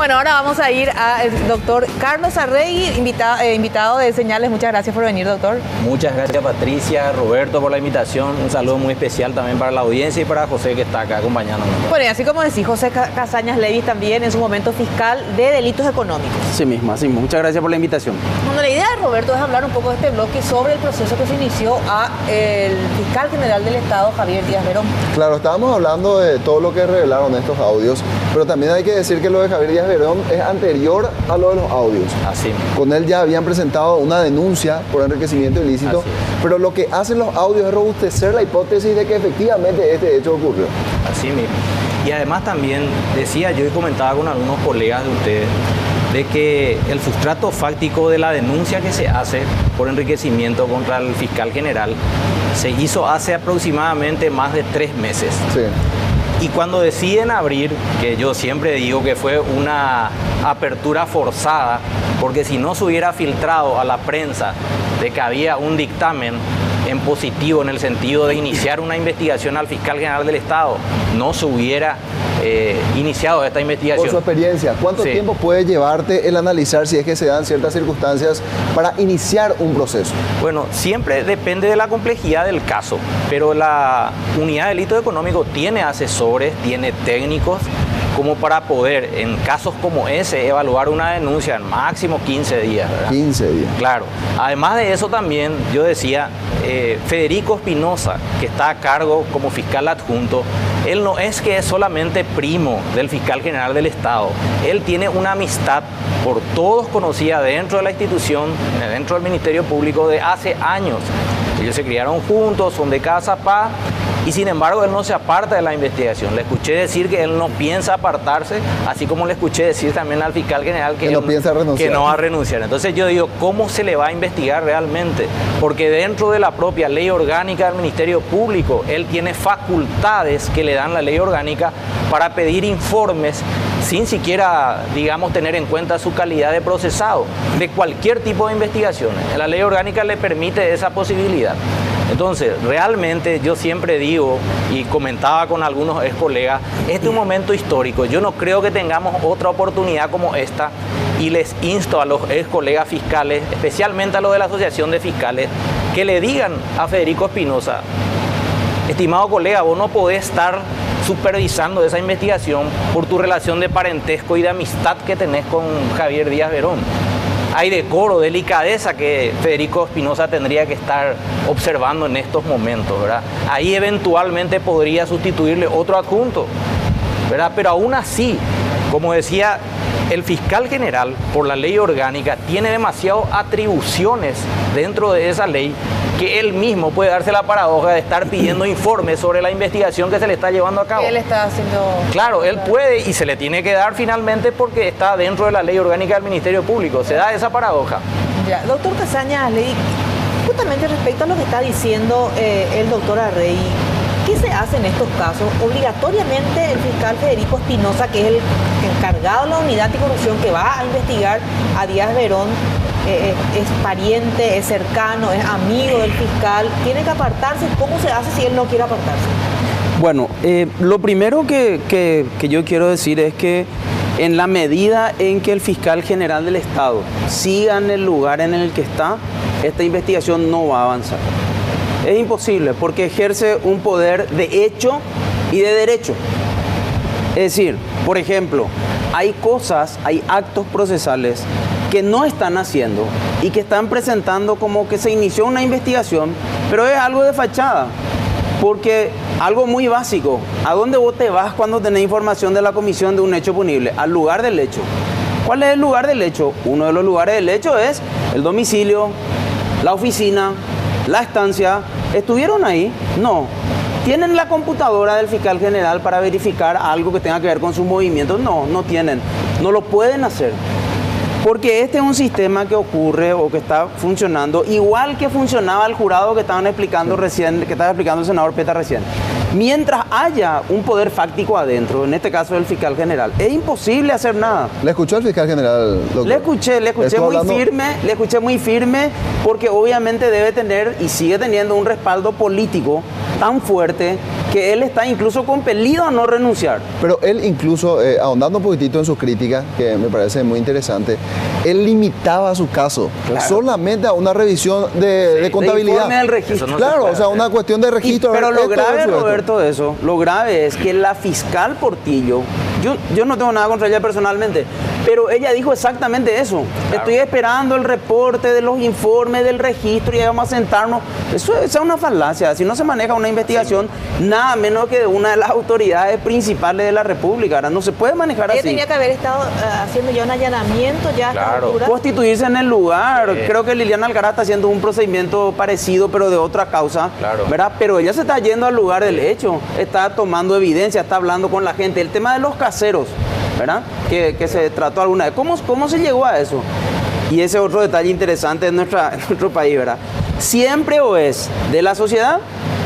Bueno, ahora vamos a ir al doctor Carlos Arregui, invitado de Señales. Muchas gracias por venir, doctor. Muchas gracias, Patricia, Roberto, por la invitación. Un saludo muy especial también para la audiencia y para José, que está acá acompañándonos. Bueno, y así como decís, José Casañas Levis también en su momento fiscal de delitos económicos. Sí mismo, así mismo. Muchas gracias por la invitación. Bueno, la idea de Roberto es hablar un poco de este bloque sobre el proceso que se inició a el fiscal general del Estado, Javier Díaz Verón. Claro, estábamos hablando de todo lo que revelaron estos audios, pero también hay que decir que lo de Javier Díaz Verón es anterior a lo de los audios. Así mismo. Con él ya habían presentado una denuncia por enriquecimiento ilícito, pero lo que hacen los audios es robustecer la hipótesis de que efectivamente este hecho ocurrió. Así mismo. Y además también decía yo y comentaba con algunos colegas de ustedes de que el sustrato fáctico de la denuncia que se hace por enriquecimiento contra el fiscal general se hizo hace aproximadamente más de 3 meses. Sí. Y cuando deciden abrir, que yo siempre digo que fue una apertura forzada, porque si no se hubiera filtrado a la prensa de que había un dictamen en positivo en el sentido de iniciar una investigación al fiscal general del Estado, no se hubiera iniciado esta investigación. Por su experiencia, ¿cuánto tiempo puede llevarte el analizar si es que se dan ciertas circunstancias para iniciar un proceso? Bueno, siempre depende de la complejidad del caso, pero la unidad de delitos económicos tiene asesores, tiene técnicos, como para poder, en casos como ese, evaluar una denuncia en máximo 15 días, ¿verdad? 15 días. Claro. Además de eso también, yo decía, Federico Espinosa, que está a cargo como fiscal adjunto, él no es que es solamente primo del fiscal general del Estado, él tiene una amistad por todos conocida dentro de la institución, dentro del Ministerio Público de hace años. Ellos se criaron juntos, son de casa pa, y sin embargo él no se aparta de la investigación. Le escuché decir que él no piensa apartarse, así como le escuché decir también al fiscal general que no piensa renunciar. Que no va a renunciar. Entonces yo digo, ¿cómo se le va a investigar realmente? Porque dentro de la propia ley orgánica del Ministerio Público, él tiene facultades que le dan la ley orgánica para pedir informes sin siquiera, digamos, tener en cuenta su calidad de procesado, de cualquier tipo de investigaciones. La ley orgánica le permite esa posibilidad. Entonces, realmente yo siempre digo, y comentaba con algunos ex colegas, este es un momento histórico. Yo no creo que tengamos otra oportunidad como esta, y les insto a los ex colegas fiscales, especialmente a los de la Asociación de Fiscales, que le digan a Federico Espinosa: estimado colega, vos no podés estar supervisando esa investigación por tu relación de parentesco y de amistad que tenés con Javier Díaz Verón. Hay decoro, delicadeza que Federico Espinosa tendría que estar observando en estos momentos, ¿verdad? Ahí eventualmente podría sustituirle otro adjunto, ¿verdad? Pero aún así, como decía, el fiscal general, por la ley orgánica, tiene demasiadas atribuciones dentro de esa ley que él mismo puede darse la paradoja de estar pidiendo informes sobre la investigación que se le está llevando a cabo. Él está haciendo... Claro, él puede y se le tiene que dar finalmente porque está dentro de la ley orgánica del Ministerio Público. Se da esa paradoja. Ya, doctor Casañas Levi, justamente respecto a lo que está diciendo el doctor Arregui, ¿qué se hace en estos casos? Obligatoriamente el fiscal Federico Espinosa, que es el encargado de la unidad anticorrupción que va a investigar a Díaz Verón, es pariente, es cercano, es amigo del fiscal, tiene que apartarse. ¿Cómo se hace si él no quiere apartarse? Bueno, lo primero que yo quiero decir es que en la medida en que el fiscal general del Estado siga en el lugar en el que está, esta investigación no va a avanzar. Es imposible porque ejerce un poder de hecho y de derecho. Es decir, por ejemplo, hay actos procesales que no están haciendo y que están presentando como que se inició una investigación, pero es algo de fachada. Porque algo muy básico, ¿a dónde vos te vas cuando tenés información de la comisión de un hecho punible? Al lugar del hecho. ¿Cuál es el lugar del hecho? Uno de los lugares del hecho es el domicilio, la oficina, la estancia. ¿Estuvieron ahí? No. ¿Tienen la computadora del fiscal general para verificar algo que tenga que ver con sus movimientos? No, no tienen. No lo pueden hacer. Porque este es un sistema que ocurre o que está funcionando igual que funcionaba el jurado que estaban explicando recién, que estaba explicando el senador Peta recién. Mientras haya un poder fáctico adentro, en este caso el fiscal general, es imposible hacer nada. ¿Le escuchó al fiscal general, doctor? Le escuché le escuché muy firme, porque obviamente debe tener y sigue teniendo un respaldo político tan fuerte que él está incluso compelido a no renunciar. Pero él incluso, ahondando un poquitito en sus críticas, que me parece muy interesante, él limitaba su caso solamente a una revisión de contabilidad. De informe del registro. No claro, o sea, una cuestión de registro. Pero lo grave, Roberto, de eso, lo grave es que la fiscal Portillo, yo no tengo nada contra ella personalmente, pero ella dijo exactamente eso. Claro. Estoy esperando el reporte de los informes del registro y ahí vamos a sentarnos. Eso es una falacia. Si no se maneja una investigación, nada menos que de una de las autoridades principales de la República. Ahora no se puede manejar así. Ella tenía que haber estado haciendo ya un allanamiento, ya claro. Constituirse en el lugar. Creo que Liliana Alcaraz está haciendo un procedimiento parecido, pero de otra causa. Claro. ¿Verdad? Pero ella se está yendo al lugar del hecho, está tomando evidencia, está hablando con la gente. El tema de los caseros, ¿verdad? Que se trató alguna vez. ¿Cómo se llegó a eso? Y ese otro detalle interesante en nuestro país, ¿verdad? Siempre o es de la sociedad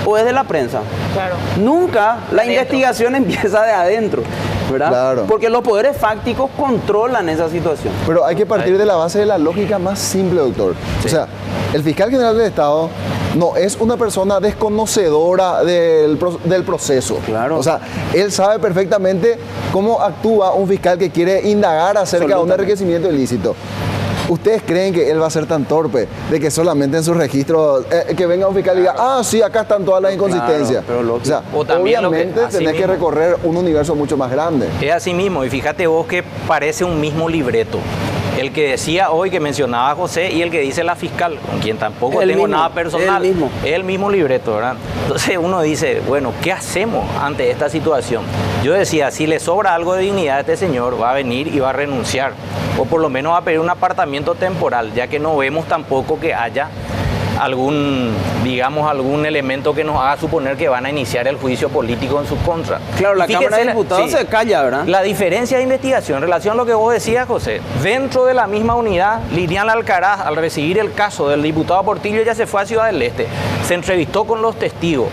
o es de la prensa. Claro. Nunca la investigación empieza de adentro, ¿verdad? Claro. Porque los poderes fácticos controlan esa situación. Pero hay que partir de la base de la lógica más simple, doctor. Sí. O sea, el fiscal general del Estado no es una persona desconocedora del proceso. Claro. O sea, él sabe perfectamente cómo actúa un fiscal que quiere indagar acerca de un enriquecimiento ilícito. ¿Ustedes creen que él va a ser tan torpe de que solamente en su registro que venga un fiscal y diga, sí, acá están todas las inconsistencias? Claro, o sea, o también obviamente tenés que recorrer un universo mucho más grande. Es así mismo, y fíjate vos que parece un mismo libreto. El que decía hoy, que mencionaba a José, y el que dice la fiscal, con quien tampoco tengo nada personal, es el mismo libreto, ¿verdad? Entonces uno dice, bueno, ¿qué hacemos ante esta situación? Yo decía, si le sobra algo de dignidad a este señor, va a venir y va a renunciar, o por lo menos va a pedir un apartamiento temporal, ya que no vemos tampoco que haya algún elemento que nos haga suponer que van a iniciar el juicio político en su contra. Claro, la Cámara de Diputados se calla, ¿verdad? La diferencia de investigación en relación a lo que vos decías, José, dentro de la misma unidad, Liliana Alcaraz, al recibir el caso del diputado Portillo, ya se fue a Ciudad del Este, se entrevistó con los testigos,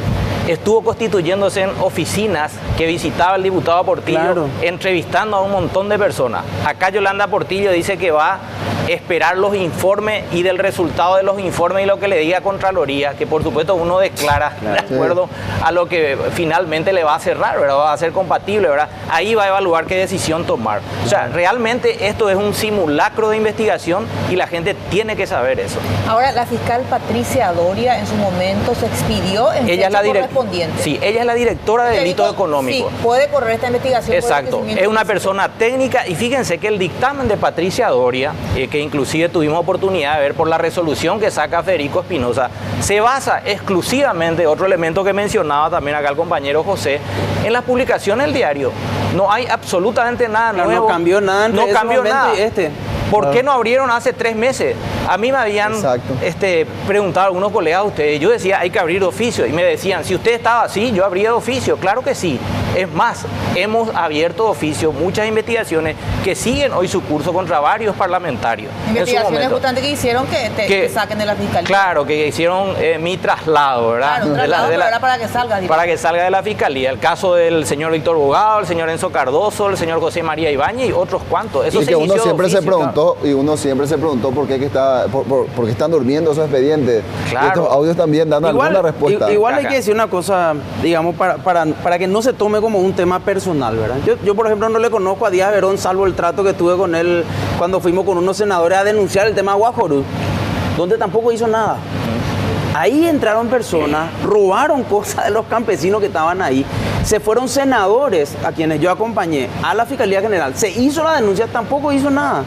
estuvo constituyéndose en oficinas que visitaba el diputado Portillo, claro, entrevistando a un montón de personas. Acá Yolanda Portillo dice que va a esperar los informes y del resultado de los informes y lo que le diga Contraloría, que por supuesto uno declara, claro, de acuerdo a lo que finalmente le va a cerrar, ¿verdad? Va a ser compatible, ¿verdad? Ahí va a evaluar qué decisión tomar. O sea, realmente esto es un simulacro de investigación y la gente tiene que saber eso. Ahora, la fiscal Patricia Doria en su momento se expidió en fecha correspondiente. Sí, ella es la directora de delitos económicos. Sí, puede correr esta investigación. Exacto, es una persona técnica y fíjense que el dictamen de Patricia Doria, que inclusive tuvimos oportunidad de ver por la resolución que saca Federico Espinosa, se basa exclusivamente, otro elemento que mencionaba también acá el compañero José, en las publicaciones del diario. No hay absolutamente nada nuevo. No cambió nada entre ese momento y este. ¿Por qué no abrieron hace 3 meses? A mí me habían preguntado algunos colegas de ustedes. Yo decía, hay que abrir de oficio. Y me decían, si usted estaba así, yo abría de oficio. Claro que sí. Es más, hemos abierto de oficio muchas investigaciones que siguen hoy su curso contra varios parlamentarios. Investigaciones justamente que hicieron que saquen de la fiscalía. Claro, que hicieron mi traslado, ¿verdad? Claro, un traslado, pero era para que salga. Para que salga de la fiscalía. El caso del señor Víctor Bogado, el señor Enzo Cardoso, el señor José María Ibáñez y otros cuantos. Eso y que uno siempre se preguntó, por qué están durmiendo esos expedientes. Claro. Estos audios también dan alguna respuesta. Igual hay que decir una cosa, digamos, para que no se tome como un tema personal, ¿verdad? Yo, por ejemplo, no le conozco a Díaz Verón, salvo el trato que tuve con él cuando fuimos con unos senadores a denunciar el tema Guajorú, donde tampoco hizo nada. Ahí entraron personas, robaron cosas de los campesinos que estaban ahí, se fueron senadores a quienes yo acompañé a la Fiscalía General, se hizo la denuncia, tampoco hizo nada.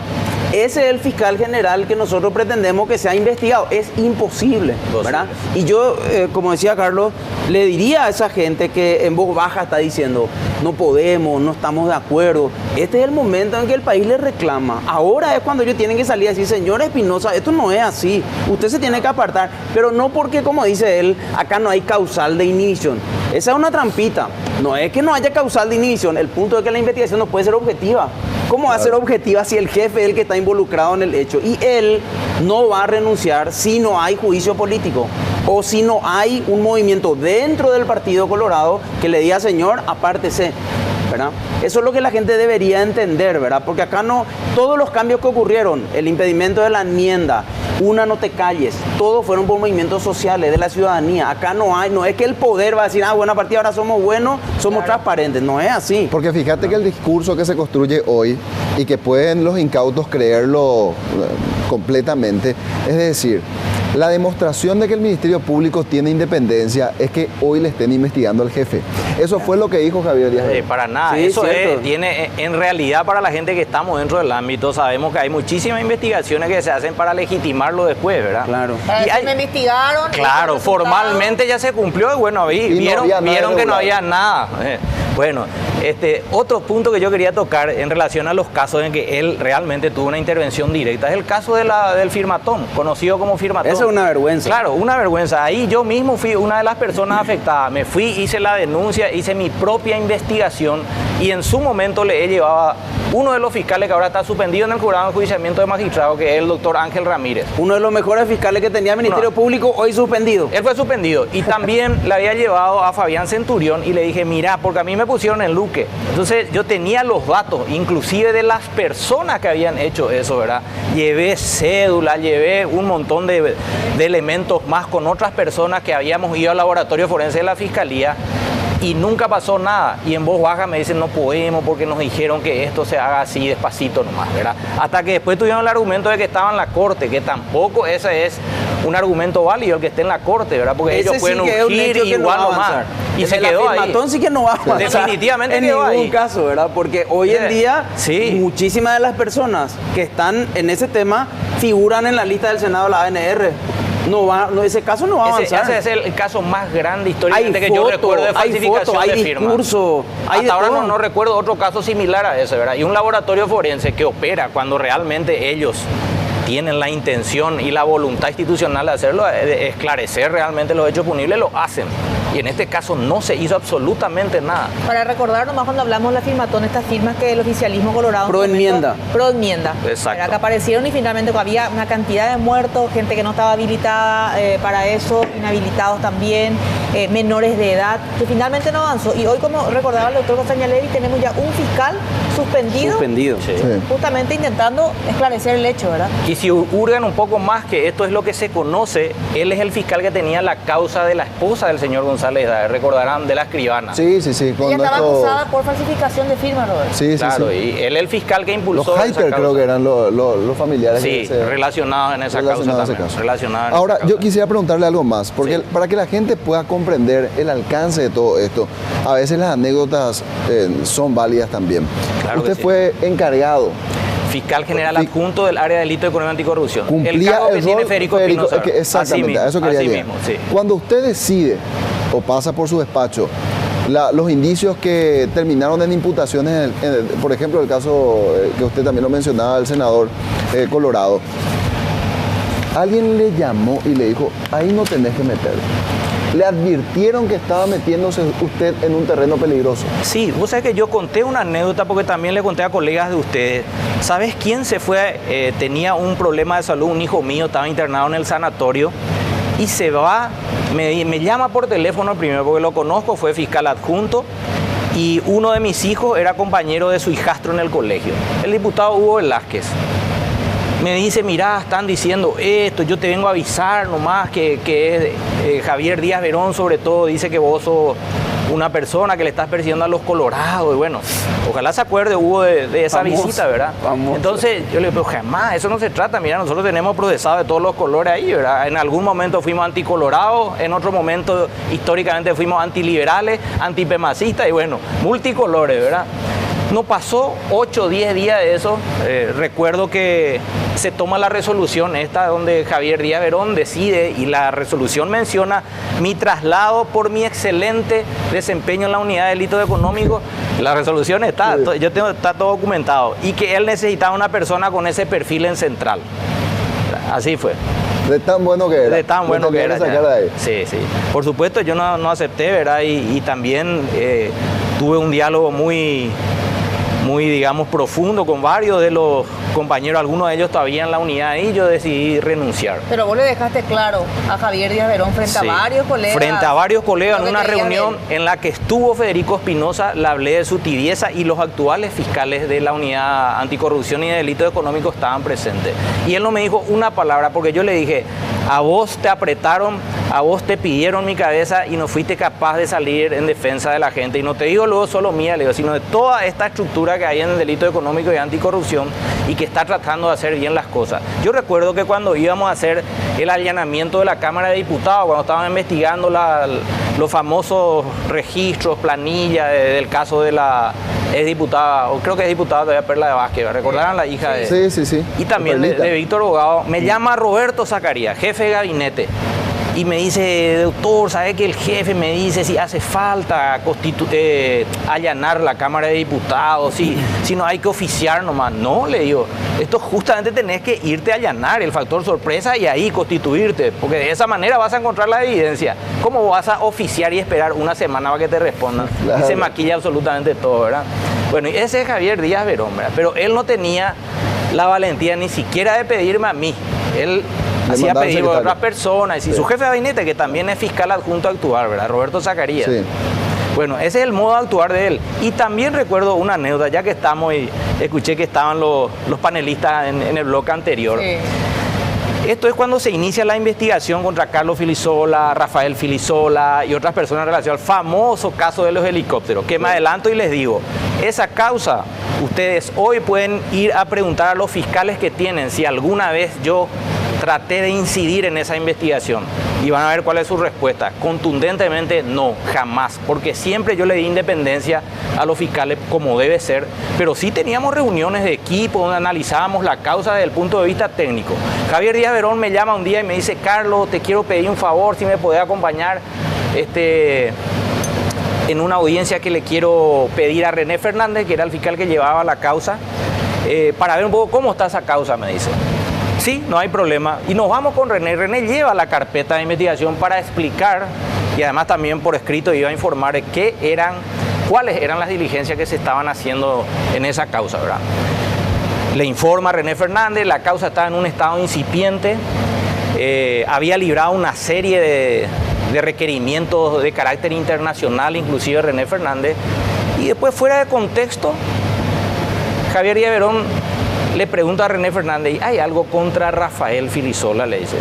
Ese es el fiscal general que nosotros pretendemos que sea investigado. Es imposible, ¿verdad? Y yo, como decía Carlos, le diría a esa gente que en voz baja está diciendo, no podemos, no estamos de acuerdo. Este es el momento en que el país le reclama. Ahora es cuando ellos tienen que salir a decir, señor Espinosa, esto no es así. Usted se tiene que apartar, pero no porque, como dice él, acá no hay causal de inhibición. Esa es una trampita. No es que no haya causal de inhibición. El punto es que la investigación no puede ser objetiva. ¿Cómo va a ser objetiva si el jefe es el que está involucrado en el hecho. Y él no va a renunciar si no hay juicio político o si no hay un movimiento dentro del Partido Colorado que le diga, señor, apártese, ¿verdad? Eso es lo que la gente debería entender, ¿verdad? Porque acá no, todos los cambios que ocurrieron, el impedimento de la enmienda, una no te calles, todos fueron por movimientos sociales de la ciudadanía. Acá no es que el poder va a decir, bueno, a partir de ahora somos buenos, somos transparentes. No es así. Porque fíjate que el discurso que se construye hoy y que pueden los incautos creerlo completamente, es decir, la demostración de que el Ministerio Público tiene independencia es que hoy le estén investigando al jefe. Eso fue lo que dijo Javier Díaz. Para nada, Sí, eso cierto. tiene, en realidad para la gente que estamos dentro del ámbito, sabemos que hay muchísimas investigaciones que se hacen para legitimarlo después, ¿verdad? Claro. Para Y decir, hay- me investigaron. Claro, estos resultados. formalmente ya se cumplió y bueno, Y no vieron, había nada vieron que no irregular. había nada. Bueno, otro punto que yo quería tocar en relación a los casos en que él realmente tuvo una intervención directa es el caso del firmatón, conocido como firmatón. Eso es una vergüenza. Claro, una vergüenza. Ahí yo mismo fui una de las personas afectadas. Me fui, hice la denuncia, hice mi propia investigación y en su momento le he llevado a uno de los fiscales que ahora está suspendido en el jurado de enjuiciamiento de magistrado, que es el doctor Ángel Ramírez. Uno de los mejores fiscales que tenía el Ministerio Público, hoy suspendido. Él fue suspendido y también le había llevado a Fabián Centurión y le dije, mira, porque a mí me pusieron en Luque. Entonces yo tenía los datos, inclusive de las personas que habían hecho eso, ¿verdad? Llevé cédula, llevé un montón de elementos más con otras personas que habíamos ido al laboratorio forense de la Fiscalía y nunca pasó nada. Y en voz baja me dicen, no podemos porque nos dijeron que esto se haga así despacito nomás, ¿verdad? Hasta que después tuvieron el argumento de que estaba en la corte, que tampoco ese es un argumento válido el que esté en la corte, ¿verdad? Porque Ese ellos sí pueden que es un urgir hecho que no igual va a nomás. avanzar. Y El se de la quedó ahí. firmatón sí que no va a avanzar. Definitivamente en quedó ningún ahí. caso, ¿verdad? Porque hoy en día Sí. muchísimas de las personas que están en ese tema figuran en la lista del Senado de la ANR. Ese caso no va a avanzar. Ese es el caso más grande históricamente Hay que yo foto, recuerdo de hay falsificación foto, hay de firma. discurso, hay Hasta de ahora todo. no recuerdo otro caso similar a ese, ¿verdad? Y un laboratorio forense que opera cuando realmente ellos tienen la intención y la voluntad institucional de hacerlo, de esclarecer realmente los hechos punibles, lo hacen. Y en este caso no se hizo absolutamente nada. Para recordar nomás cuando hablamos de la firmatón, estas firmas que el oficialismo colorado... en su Proenmienda. momento- Proenmienda. Exacto. Era que aparecieron y finalmente había una cantidad de muertos, gente que no estaba habilitada para eso, inhabilitados también, menores de edad, que finalmente no avanzó. Y hoy, como recordaba el doctor Costaña Levy, tenemos ya un fiscal suspendido, Sí. Sí. justamente intentando esclarecer el hecho, ¿verdad? Y si hurgan un poco más, que esto es lo que se conoce, él es el fiscal que tenía la causa de la esposa del señor González Daer, recordarán, de la escribana. Sí, sí, sí. Ella estaba acusada por falsificación de firma, Robert. Sí, sí, Claro, sí. y él es el fiscal que Los impulsó esa Hyper creo causa. que eran los familiares. Sí, que se- relacionados en esa causa relacionados a ese también. caso. Relacionados en Ahora, esa yo causa. quisiera preguntarle algo más, porque Sí. para que la gente pueda comprender el alcance de todo esto, a veces las anécdotas son válidas también. Claro que Usted sí. fue encargado, Fiscal general Fi- adjunto del área de delito de economía anticorrupción. cumplía cargo que tiene rol Federico Espinosa. exactamente, a eso quería así llegar. mismo, sí. Cuando usted decide o pasa por su despacho, los indicios que terminaron en imputaciones, por ejemplo, el caso que usted también lo mencionaba, el senador Colorado, alguien le llamó y le dijo, ahí no tenés que meter. Le advirtieron que estaba metiéndose usted en un terreno peligroso. Sí, vos sabés que yo conté una anécdota porque también le conté a colegas de ustedes. ¿Sabes quién se fue? Tenía un problema de salud, un hijo mío estaba internado en el sanatorio y se va, me llama por teléfono primero porque lo conozco, fue fiscal adjunto y uno de mis hijos era compañero de su hijastro en el colegio, el diputado Hugo Velázquez. Me dice, mirá, están diciendo esto, yo te vengo a avisar nomás que Javier Díaz Verón sobre todo dice que vos sos una persona que le estás persiguiendo a los colorados. Y bueno, ojalá se acuerde Hugo de esa Famoso, visita, ¿verdad? famoso. Entonces yo le digo, pero jamás, eso no se trata, mira, nosotros tenemos procesado de todos los colores ahí, ¿verdad? En algún momento fuimos anticolorados, en otro momento históricamente fuimos antiliberales, antipemacistas y bueno, multicolores, ¿verdad? No pasó 8 o 10 días de eso. Recuerdo que se toma la resolución esta donde Javier Díaz Verón decide y la resolución menciona mi traslado por mi excelente desempeño en la unidad de delitos económicos. La resolución está, Sí. está todo documentado y que él necesitaba una persona con ese perfil en central. Así fue. De tan bueno que era. De tan bueno que tenían era. sacar ya. de ahí. Sí, sí. Por supuesto, yo no acepté, ¿verdad? Y también tuve un diálogo muy muy, digamos, profundo con varios de los compañeros, algunos de ellos todavía en la unidad, y yo decidí renunciar. Pero vos le dejaste claro a Javier Díaz Verón frente a varios colegas. Frente a varios colegas, lo en que una creían reunión de él. en la que estuvo Federico Espinosa, le hablé de su tibieza y los actuales fiscales de la unidad anticorrupción y de delitos económicos estaban presentes. Y él no me dijo una palabra porque yo le dije, a vos te apretaron, a vos te pidieron mi cabeza y no fuiste capaz de salir en defensa de la gente. Y no te digo luego solo mía, le digo, sino de toda esta estructura que hay en el delito económico y anticorrupción y que está tratando de hacer bien las cosas. Yo recuerdo que cuando íbamos a hacer el allanamiento de la Cámara de Diputados, cuando estaban investigando los famosos registros, planillas del caso de la exdiputada, o creo que es diputada todavía Perla de Vázquez, ¿recordarán la hija de...? Sí. Y también de Víctor Bogado, me llama Roberto Zacarías, jefe de gabinete, y me dice, doctor, ¿sabe que el jefe me dice si hace falta allanar la Cámara de Diputados, si no hay que oficiar nomás? No, le digo, esto justamente tenés que irte a allanar el factor sorpresa y ahí constituirte, porque de esa manera vas a encontrar la evidencia. ¿Cómo vas a oficiar y esperar una semana para que te respondan? Claro. Y se maquilla absolutamente todo, ¿verdad? Bueno, y ese es Javier Díaz Verón, ¿verdad? Pero él no tenía la valentía ni siquiera de pedirme a mí. Él hacía pedido a otras personas, y su jefe de gabinete, que también es fiscal adjunto a actuar, ¿verdad? Roberto Zacarías. Sí. Bueno, ese es el modo de actuar de él. Y también recuerdo una anécdota, ya que estamos y escuché que estaban los panelistas en el bloque anterior. Sí. Esto es cuando se inicia la investigación contra Carlos Filisola, Rafael Filisola y otras personas en relación al famoso caso de los helicópteros, que me adelanto y les digo, esa causa, ustedes hoy pueden ir a preguntar a los fiscales que tienen si alguna vez yo traté de incidir en esa investigación y van a ver cuál es su respuesta. Contundentemente no, jamás, porque siempre yo le di independencia a los fiscales como debe ser, pero sí teníamos reuniones de equipo donde analizábamos la causa desde el punto de vista técnico. Javier Díaz Verón me llama un día y me dice, Carlos, te quiero pedir un favor, si me podés acompañar en una audiencia que le quiero pedir a René Fernández, que era el fiscal que llevaba la causa, para ver un poco cómo está esa causa, me dice. Sí, no hay problema. Y nos vamos con René. René lleva la carpeta de investigación para explicar, y además también por escrito iba a informar de cuáles eran las diligencias que se estaban haciendo en esa causa, ¿verdad? Le informa a René Fernández, la causa estaba en un estado incipiente, había librado una serie de requerimientos de carácter internacional, inclusive René Fernández, y después fuera de contexto, Javier Díaz Verón le pregunta a René Fernández, ¿hay algo contra Rafael Filisola?, le dice.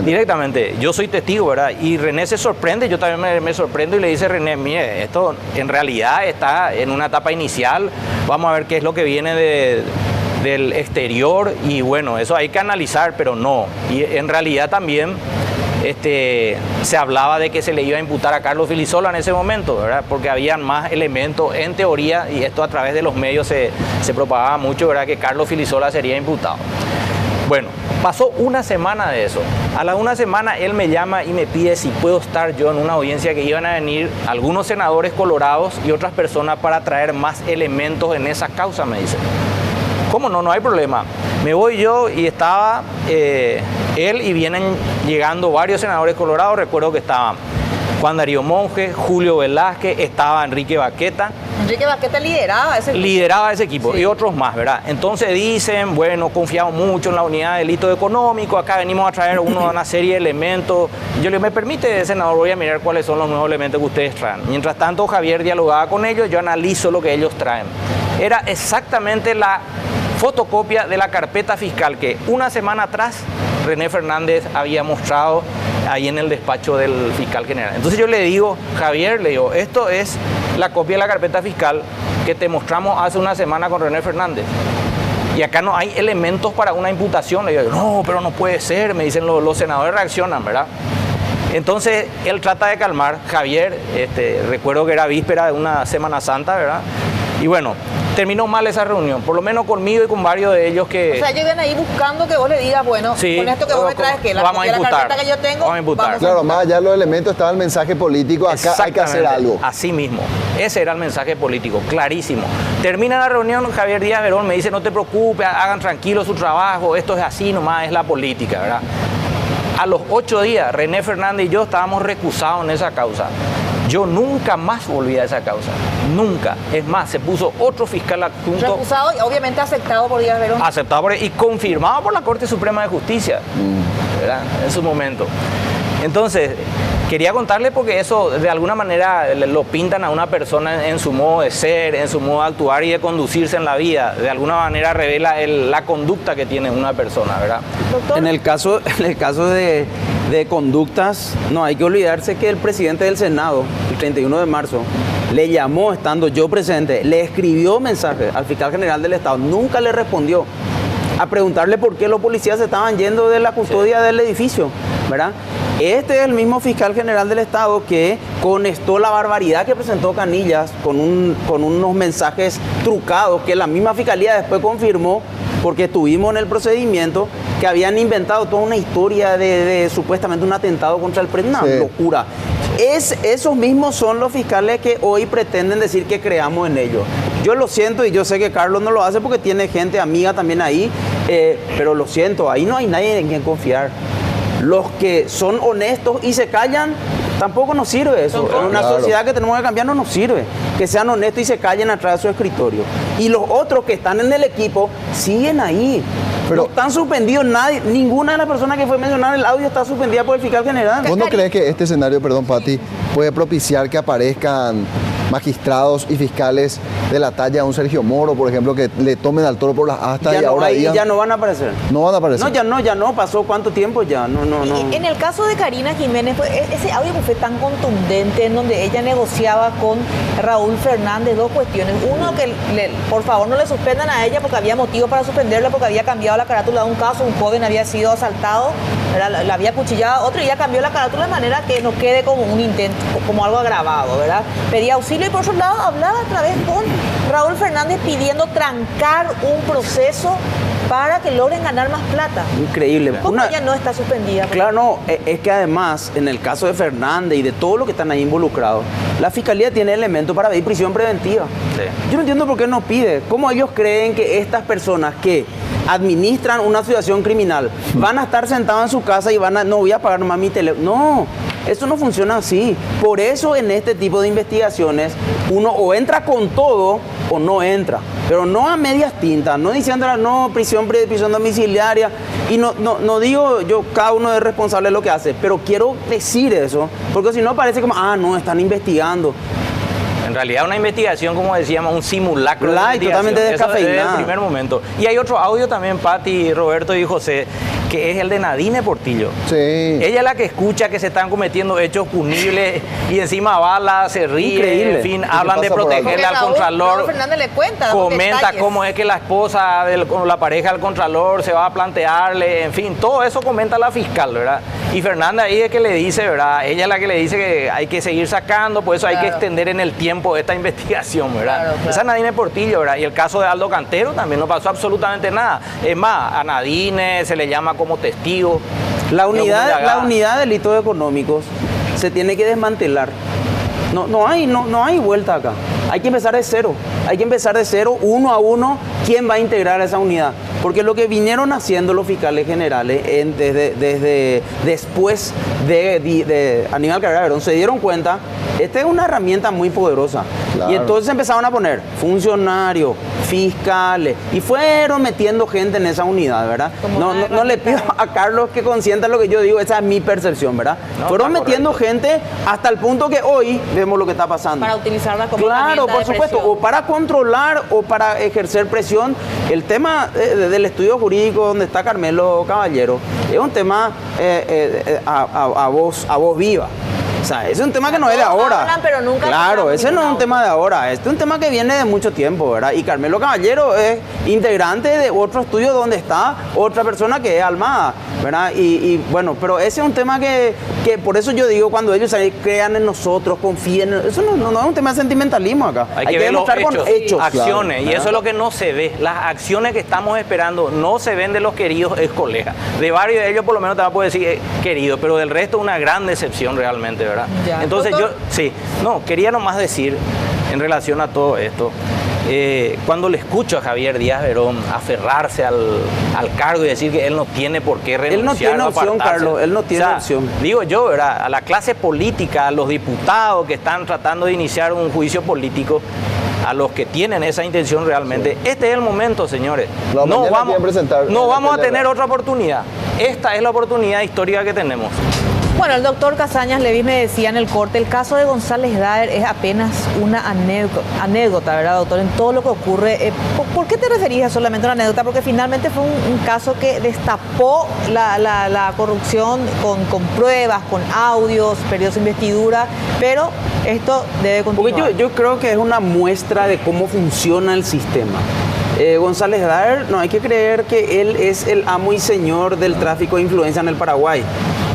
Directamente, yo soy testigo, ¿verdad? Y René se sorprende, yo también me sorprendo y le dice René, mire, esto en realidad está en una etapa inicial, vamos a ver qué es lo que viene del exterior y bueno, eso hay que analizar, pero no. Y en realidad también se hablaba de que se le iba a imputar a Carlos Filisola en ese momento, ¿verdad? Porque habían más elementos en teoría y esto a través de los medios se propagaba mucho, ¿verdad? Que Carlos Filisola sería imputado. Bueno, pasó una semana de eso. A la una semana él me llama y me pide si puedo estar yo en una audiencia que iban a venir algunos senadores colorados y otras personas para traer más elementos en esa causa, me dice. ¿Cómo no? No hay problema. Me voy yo y estaba él y vienen llegando varios senadores colorados. Recuerdo que estaban Juan Darío Monge, Julio Velázquez, estaba Enrique Baqueta. Enrique Baqueta lideraba ese equipo. Sí. Y otros más, ¿verdad? Entonces dicen, bueno, confiamos mucho en la unidad de delito económico, acá venimos a traer una serie de elementos. Yo le digo, ¿me permite, senador? Voy a mirar cuáles son los nuevos elementos que ustedes traen. Mientras tanto, Javier dialogaba con ellos, yo analizo lo que ellos traen. Era exactamente la fotocopia de la carpeta fiscal que una semana atrás René Fernández había mostrado ahí en el despacho del fiscal general. Entonces yo le digo, Javier, le digo, esto es la copia de la carpeta fiscal que te mostramos hace una semana con René Fernández. Y acá no hay elementos para una imputación. Le digo, no, pero no puede ser, me dicen los senadores, reaccionan, ¿verdad? Entonces él trata de calmar. Javier, recuerdo que era víspera de una Semana Santa, ¿verdad? Y bueno, terminó mal esa reunión, por lo menos conmigo y con varios de ellos que... O sea, ellos ven ahí buscando que vos le digas, bueno, sí, con esto que vos me traes, que la carpeta que yo tengo, vamos a imputar. Claro, más allá de los elementos estaba el mensaje político, acá hay que hacer algo. Así mismo, ese era el mensaje político, clarísimo. Termina la reunión, Javier Díaz Verón me dice, no te preocupes, hagan tranquilo su trabajo, esto es así nomás, es la política, ¿verdad? A los 8 días, René Fernández y yo estábamos recusados en esa causa. Yo nunca más volví a esa causa, nunca. Es más, se puso otro fiscal adjunto. Recusado y obviamente aceptado por Díaz Verón. Aceptado y confirmado por la Corte Suprema de Justicia, ¿verdad? En su momento. Entonces, quería contarle porque eso de alguna manera lo pintan a una persona en su modo de ser, en su modo de actuar y de conducirse en la vida. De alguna manera revela la conducta que tiene una persona, ¿verdad? Doctor, En el caso de conductas, no hay que olvidarse que el presidente del Senado, el 31 de marzo, le llamó, estando yo presente, le escribió mensaje al fiscal general del Estado, nunca le respondió, a preguntarle por qué los policías se estaban yendo de la custodia del edificio, ¿verdad? Este es el mismo fiscal general del Estado que conestó la barbaridad que presentó Canillas con unos mensajes trucados que la misma fiscalía después confirmó, porque estuvimos en el procedimiento, que habían inventado toda una historia de supuestamente un atentado contra el presidente. Una locura. Esos mismos son los fiscales que hoy pretenden decir que creamos en ellos. Yo lo siento y yo sé que Carlos no lo hace porque tiene gente amiga también ahí, pero lo siento, ahí no hay nadie en quien confiar. Los que son honestos y se callan, tampoco nos sirve eso. En una sociedad que tenemos que cambiar no nos sirve. Que sean honestos y se callen atrás de su escritorio. Y los otros que están en el equipo siguen ahí. Pero no están suspendidos nadie, ninguna de las personas que fue mencionada en el audio está suspendida por el fiscal general. ¿Vos no crees que este escenario, perdón Pati, puede propiciar que aparezcan magistrados y fiscales de la talla de un Sergio Moro, por ejemplo, que le tomen al toro por las astas y ahora digan... ya no van a aparecer. No van a aparecer. Ya no, pasó cuánto tiempo ya, no. En el caso de Karina Jiménez, pues, ese audio fue tan contundente en donde ella negociaba con Raúl Fernández dos cuestiones. Uno, que por favor no le suspendan a ella porque había motivo para suspenderla, porque había cambiado la carátula de un caso, un joven había sido asaltado, la había cuchillado, otro y ya cambió la carátula de manera que no quede como un intento, como algo agravado, ¿verdad? Pedía auxilio y por otro lado hablaba otra vez con Raúl Fernández pidiendo trancar un proceso para que logren ganar más plata. Increíble. ¿Cómo ella no está suspendida? Claro, no, es que además, en el caso de Fernández y de todos los que están ahí involucrados, la Fiscalía tiene elementos para pedir prisión preventiva. Sí. Yo no entiendo por qué no pide. ¿Cómo ellos creen que estas personas que administran una asociación criminal van a estar sentados en su casa y no voy a pagar nomás mi teléfono? No, eso no funciona así. Por eso en este tipo de investigaciones uno o entra con todo o no entra. Pero no a medias tintas, no diciéndola, no, prisión domiciliaria. Y no digo yo, cada uno es responsable de lo que hace, pero quiero decir eso, porque si no parece como, no, están investigando. En realidad una investigación, como decíamos, un simulacro de Light, totalmente descafeinada. Desde el primer momento. Y hay otro audio también, Pati, Roberto y José, que es el de Nadine Portillo. Sí. Ella es la que escucha que se están cometiendo hechos punibles y encima bala, se ríe, increíble. en fin, hablan de protegerle al Contralor. Raúl Fernández le cuenta, comenta detalles. cómo es que la esposa, la pareja del Contralor se va a plantearle, en fin, todo eso comenta la fiscal, ¿verdad? Y Fernanda ahí es que le dice, ¿verdad? Ella es la que le dice que hay que seguir sacando, por eso hay que extender en el tiempo esta investigación, ¿verdad? Esa es Nadine Portillo, ¿verdad? Y el caso de Aldo Cantero también no pasó absolutamente nada. Es más, a Nadine se le llama como testigo. La unidad de delitos económicos se tiene que desmantelar. No hay vuelta acá. Hay que empezar de cero. Hay que empezar de cero, uno a uno, quién va a integrar esa unidad. Porque lo que vinieron haciendo los fiscales generales desde después de Aníbal Carrera Verón, se dieron cuenta, esta es una herramienta muy poderosa. Claro. Y entonces empezaron a poner funcionarios, fiscales, y fueron metiendo gente en esa unidad, ¿verdad? No le pido a Carlos que consienta lo que yo digo, esa es mi percepción, ¿verdad? Fueron metiendo gente hasta el punto que hoy vemos lo que está pasando. Para utilizarla como Claro, por supuesto, o para controlar o para ejercer presión. El tema del estudio jurídico donde está Carmelo Caballero es un tema a voz viva. O sea, ese es un tema que no es de ahora. Hablan, pero nunca claro, ese no es un tema de ahora. Este es un tema que viene de mucho tiempo, ¿verdad? Y Carmelo Caballero es integrante de otro estudio donde está otra persona que es Almada, ¿verdad? Y bueno, pero ese es un tema que por eso yo digo, cuando ellos crean en nosotros, confíen, eso no es un tema de sentimentalismo acá. Hay que ver demostrar con hechos, acciones, claro, y eso es lo que no se ve. Las acciones que estamos esperando no se ven de los queridos ex colegas. De varios de ellos por lo menos te va a poder decir querido, pero del resto una gran decepción realmente, ¿verdad? Ya. Entonces Doctor, quería nomás decir en relación a todo esto cuando le escucho a Javier Díaz Verón aferrarse al cargo y decir que él no tiene por qué renunciar. Él no tiene opción, Carlos, él no tiene opción. Digo yo, ¿verdad? A la clase política, a los diputados que están tratando de iniciar un juicio político, a los que tienen esa intención realmente, este es el momento, señores. No vamos a tener otra oportunidad. Esta es la oportunidad histórica que tenemos. Bueno, el doctor Casañas Levis me decía en el corte, el caso de González Daer es apenas una anécdota, ¿verdad, doctor? En todo lo que ocurre. ¿Por qué te referías solamente a una anécdota? Porque finalmente fue un caso que destapó la corrupción con pruebas, con audios, periodos de investidura, pero esto debe continuar. Porque yo creo que es una muestra de cómo funciona el sistema. González Daer, no hay que creer que él es el amo y señor del tráfico de influencia en el Paraguay.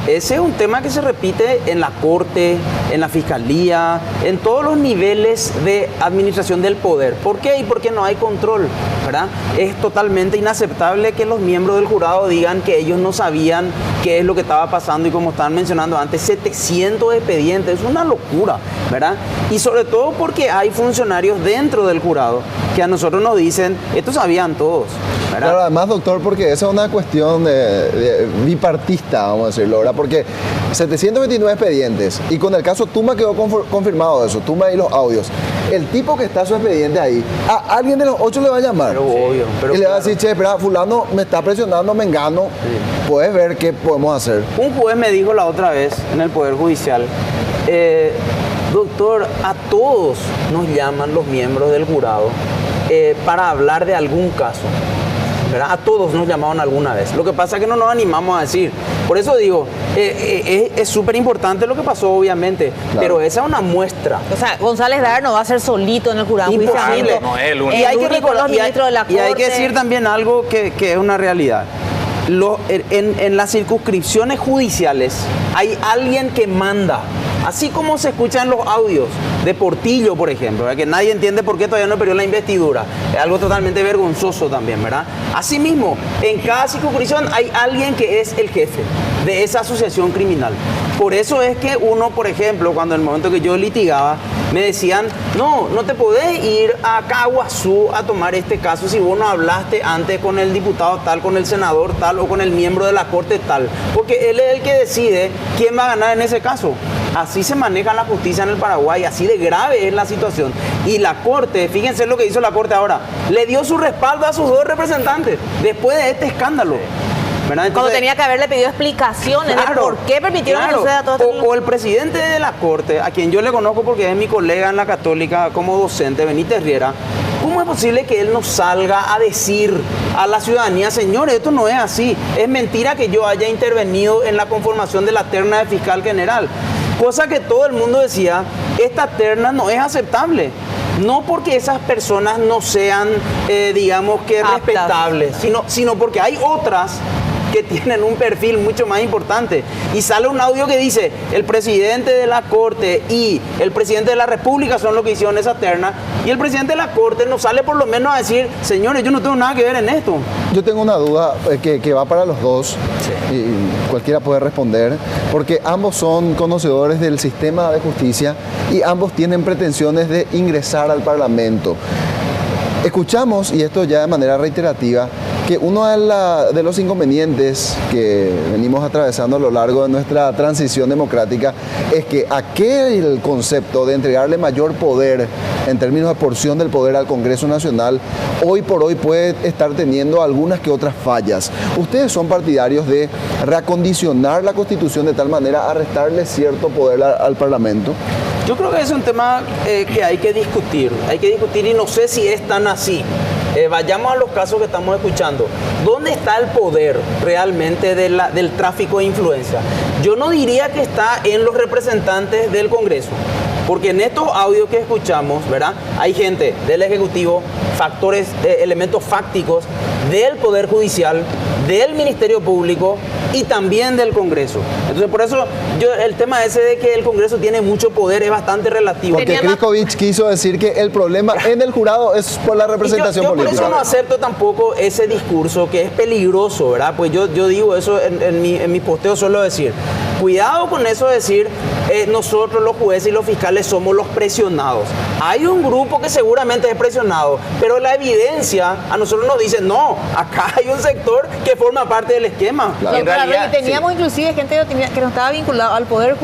Ese es un tema que se repite en la Corte, en la Fiscalía, en todos los niveles de administración del poder. ¿Por qué? Y porque no hay control, ¿verdad? Es totalmente inaceptable que los miembros del jurado digan que ellos no sabían qué es lo que estaba pasando y como estaban mencionando antes, 700 expedientes, es una locura, ¿verdad? Y sobre todo porque hay funcionarios dentro del jurado que a nosotros nos dicen, esto sabían todos, ¿verdad? Claro, además, doctor, porque esa es una cuestión de bipartista, vamos a decirlo, ¿verdad? Porque 729 expedientes y con el caso Tuma quedó confirmado eso, Tuma y los audios. El tipo que está su expediente ahí, a alguien de los 8 le va a llamar. Pero obvio. Pero y le va a decir, che, espera, fulano me está presionando, me engano, sí. Puedes ver qué podemos hacer. Un juez me dijo la otra vez en el Poder Judicial, doctor, a todos nos llaman los miembros del jurado para hablar de algún caso, ¿verdad? A todos nos llamaron alguna vez. Lo que pasa es que no nos animamos a decir. Por eso digo, es súper importante lo que pasó, obviamente, claro. Pero esa es una muestra. O sea, González Daer no va a ser solito en el jurado. Imposible. No es el único. Y hay que recordar, y hay que decir también algo que es una realidad. En las circunscripciones judiciales hay alguien que manda. Así como se escuchan los audios de Portillo, por ejemplo, ¿verdad? Que nadie entiende por qué todavía no perdió la investidura. Es algo totalmente vergonzoso también, ¿verdad? Asimismo, en cada circunscripción hay alguien que es el jefe de esa asociación criminal. Por eso es que uno, por ejemplo, cuando en el momento que yo litigaba, me decían, no te podés ir a Caguazú a tomar este caso si vos no hablaste antes con el diputado tal, con el senador tal o con el miembro de la corte tal. Porque él es el que decide quién va a ganar en ese caso. Así se maneja la justicia en el Paraguay, así de grave es la situación. Y la Corte, fíjense lo que hizo la Corte ahora, le dio su respaldo a sus dos representantes después de este escándalo. Entonces, cuando tenía que haberle pedido explicaciones de por qué permitieron que suceda todo esto. O el presidente de la Corte, a quien yo le conozco porque es mi colega en la Católica como docente, Benítez Riera, ¿cómo es posible que él no salga a decir a la ciudadanía, señores, esto no es así? Es mentira que yo haya intervenido en la conformación de la terna de fiscal general. Cosa que todo el mundo decía, esta terna no es aceptable. No porque esas personas no sean, digamos que respetables, sino porque hay otras que tienen un perfil mucho más importante. Y sale un audio que dice, el presidente de la Corte y el presidente de la República son los que hicieron esa terna, y el presidente de la Corte nos sale por lo menos a decir, señores, yo no tengo nada que ver en esto. Yo tengo una duda que va para los dos, sí. Y cualquiera puede responder, porque ambos son conocedores del sistema de justicia y ambos tienen pretensiones de ingresar al Parlamento. Escuchamos, y esto ya de manera reiterativa, que uno de los inconvenientes que venimos atravesando a lo largo de nuestra transición democrática es que aquel concepto de entregarle mayor poder en términos de porción del poder al Congreso Nacional, hoy por hoy puede estar teniendo algunas que otras fallas. ¿Ustedes son partidarios de reacondicionar la Constitución de tal manera a restarle cierto poder al Parlamento? Yo creo que es un tema que hay que discutir y no sé si es tan así. Vayamos a los casos que estamos escuchando. ¿Dónde está el poder realmente del tráfico de influencia? Yo no diría que está en los representantes del Congreso, porque en estos audios que escuchamos, ¿verdad? Hay gente del Ejecutivo, elementos fácticos del Poder Judicial, del Ministerio Público y también del Congreso. Entonces, por eso el tema ese de que el Congreso tiene mucho poder es bastante relativo. Porque Kristovich quiso decir que el problema en el jurado es por la representación política. Por eso no acepto tampoco ese discurso que es peligroso, ¿verdad? Pues yo digo eso en mi posteo, suelo decir. Cuidado con eso de decir, nosotros los jueces y los fiscales somos los presionados. Hay un grupo que seguramente es presionado, pero la evidencia a nosotros nos dice, no, acá hay un sector que forma parte del esquema. Claro. Y En realidad, teníamos inclusive gente que no estaba vinculado al Poder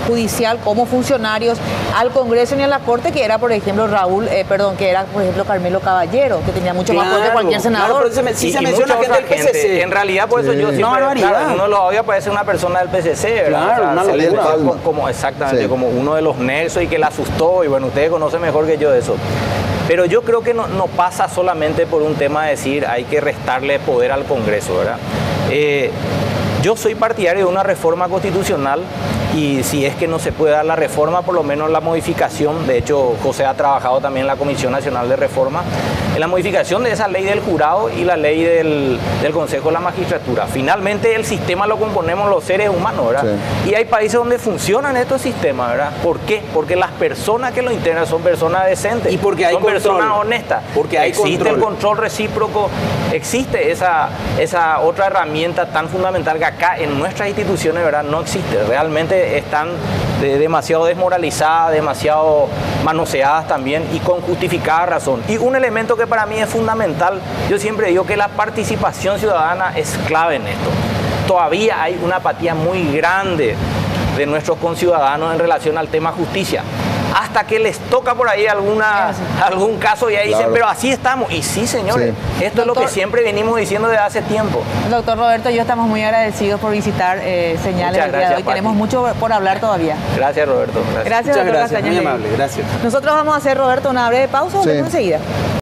Judicial como funcionarios, al Congreso ni a la Corte, que era, por ejemplo, que era, por ejemplo, Carmelo Caballero, que tenía mucho más poder que cualquier senador. Claro, pero si se y menciona mucha gente otra del PCC. En realidad, por eso Sí. yo siempre, Una barbaridad. claro, uno lo odia, parece una persona del PCC, ¿verdad? Claro, una se le locura. ve como exactamente, Sí. como uno de los nexos y que la asustó, y bueno, ustedes conocen mejor que yo eso. Pero yo creo que no pasa solamente por un tema de decir hay que restarle poder al Congreso, ¿verdad? Yo soy partidario de una reforma constitucional y si es que no se puede dar la reforma, por lo menos la modificación. De hecho, José ha trabajado también en la Comisión Nacional de Reforma, en la modificación de esa ley del jurado y la ley del Consejo de la Magistratura. Finalmente el sistema lo componemos los seres humanos, ¿verdad? Sí. Y hay países donde funcionan estos sistemas, ¿verdad? ¿Por qué? Porque las personas que lo integran son personas decentes. Y porque hay son control. personas honestas. Porque hay existe el control. control recíproco, existe esa otra herramienta tan fundamental que acá en nuestras instituciones, ¿verdad?, no existe. Realmente están demasiado desmoralizadas, demasiado manoseadas también y con justificada razón. Y un elemento que para mí es fundamental, yo siempre digo que la participación ciudadana es clave en esto. Todavía hay una apatía muy grande de nuestros conciudadanos en relación al tema justicia. Hasta que les toca por ahí algún caso y ahí Claro. dicen, pero así estamos. Y sí, señores, esto es lo que Doctor- siempre venimos diciendo desde hace tiempo. Doctor Roberto, yo estamos muy agradecidos por visitar Señales Muchas el día de gracias, hoy. Pati. Tenemos mucho por hablar todavía. Gracias, Roberto. Gracias. Gracias, Muchas doctor gracias, muy Castañeda. amable, gracias. Nosotros vamos a hacer, Roberto, una breve pausa. Sí. Volvemos enseguida.